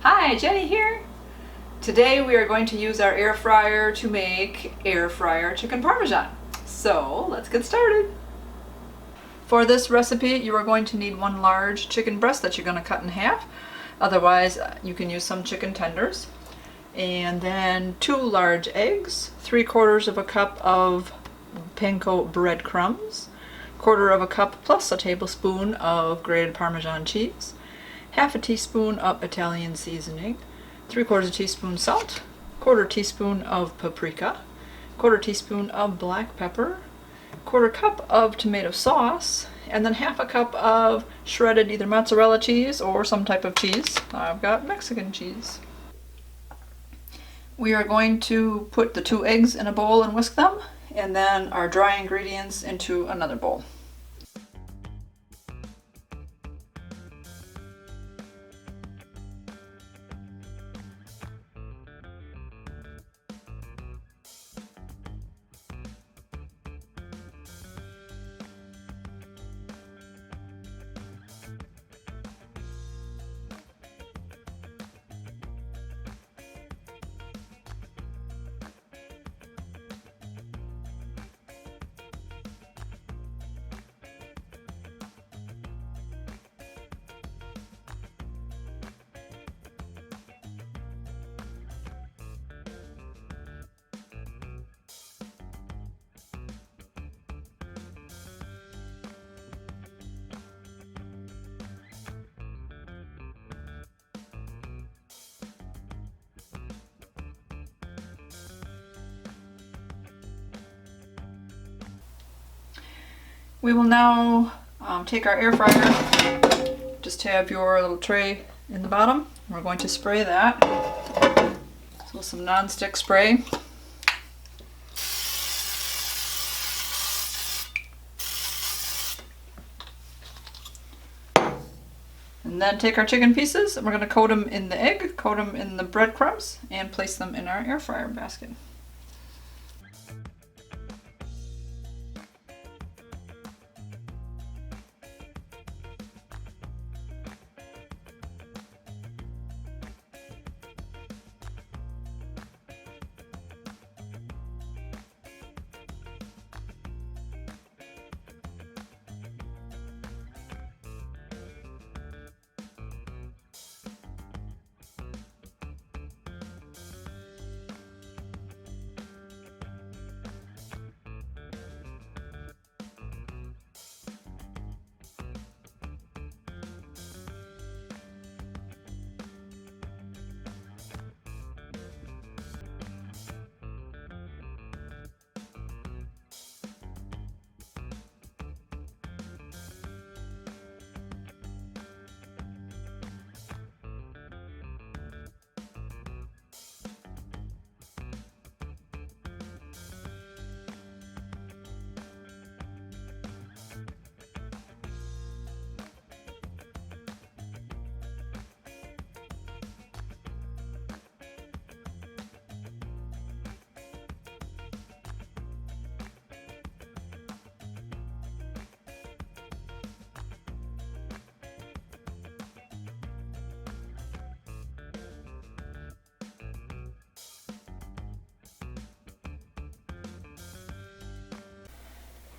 Hi, Jenny here. Today we are going to use our air fryer to make air fryer chicken parmesan. So let's get started. For this recipe you are going to need one large chicken breast that you're going to cut in half. Otherwise you can use some chicken tenders. And then 2 large eggs, 3/4 of a cup of Panko breadcrumbs, 1/4 of a cup plus a tablespoon of grated Parmesan cheese, half a teaspoon of Italian seasoning, 3/4 teaspoon salt, 1/4 teaspoon of paprika, 1/4 teaspoon of black pepper, 1/4 cup of tomato sauce, and then half a cup of shredded either mozzarella cheese or some type of cheese. I've got Mexican cheese. We are going to put the 2 eggs in a bowl and whisk them, and then our dry ingredients into another bowl. We will now take our air fryer, just have your little tray in the bottom. We're going to spray that. So some non-stick spray. And then take our chicken pieces and we're going to coat them in the egg, coat them in the breadcrumbs, and place them in our air fryer basket.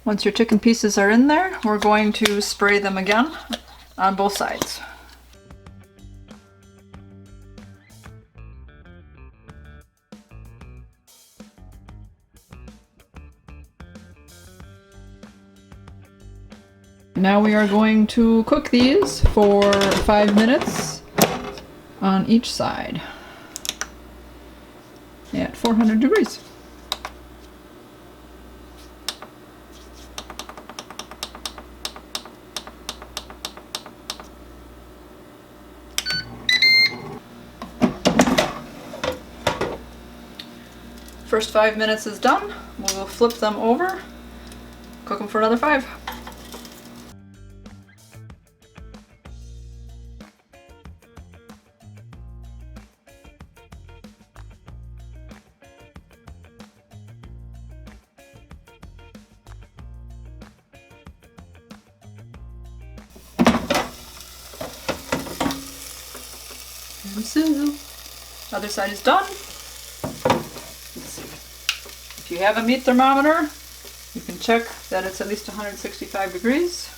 Once your chicken pieces are in there, we're going to spray them again on both sides. Now we are going to cook these for 5 minutes on each side at 400 degrees. First 5 minutes is done. We will flip them over, cook them for another 5. Sizzle. Other side is done. Let's see. If you have a meat thermometer, you can check that it's at least 165 degrees.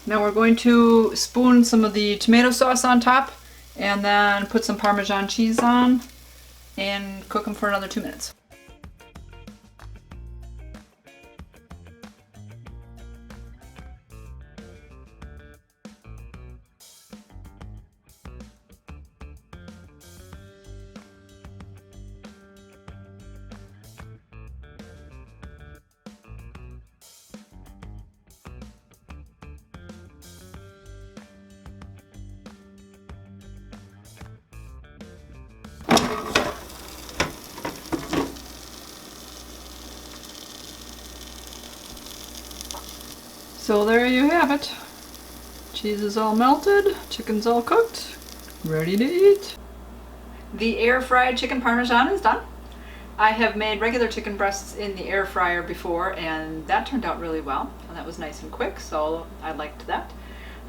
Now we're going to spoon some of the tomato sauce on top and then put some Parmesan cheese on and cook them for another 2 minutes. So there you have it. Cheese is all melted, chicken's all cooked, ready to eat. The air fried chicken Parmesan is done. I have made regular chicken breasts in the air fryer before and that turned out really well. And that was nice and quick, so I liked that.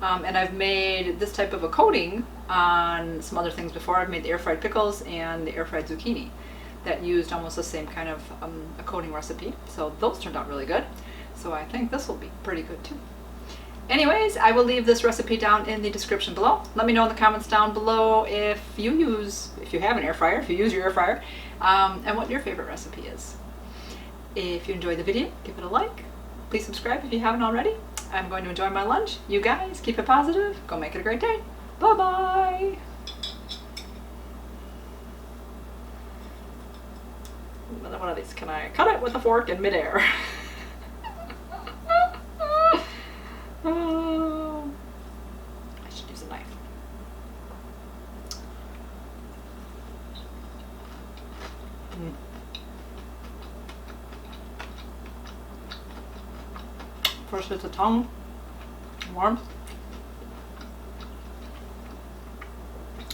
And I've made this type of a coating on some other things before. I've made the air fried pickles and the air fried zucchini that used almost the same kind of a coating recipe. So those turned out really good. So I think this will be pretty good too. Anyways, I will leave this recipe down in the description below. Let me know in the comments down below if you have an air fryer, if you use your air fryer, and what your favorite recipe is. If you enjoyed the video, give it a like. Please subscribe if you haven't already. I'm going to enjoy my lunch. You guys, keep it positive. Go make it a great day. Bye-bye. Another one of these. Can I cut it with a fork in midair? Oh, I should use a knife. First hit the tongue, warm.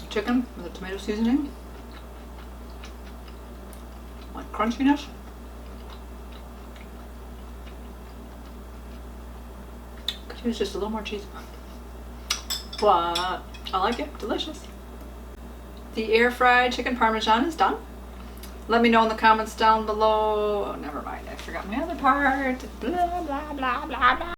Chicken with a tomato seasoning, like crunchiness. Could use just a little more cheese. But I like it, delicious. The air fried chicken Parmesan is done. Let me know in the comments down below. Oh, never mind, I forgot my other part. Blah, blah, blah, blah, blah.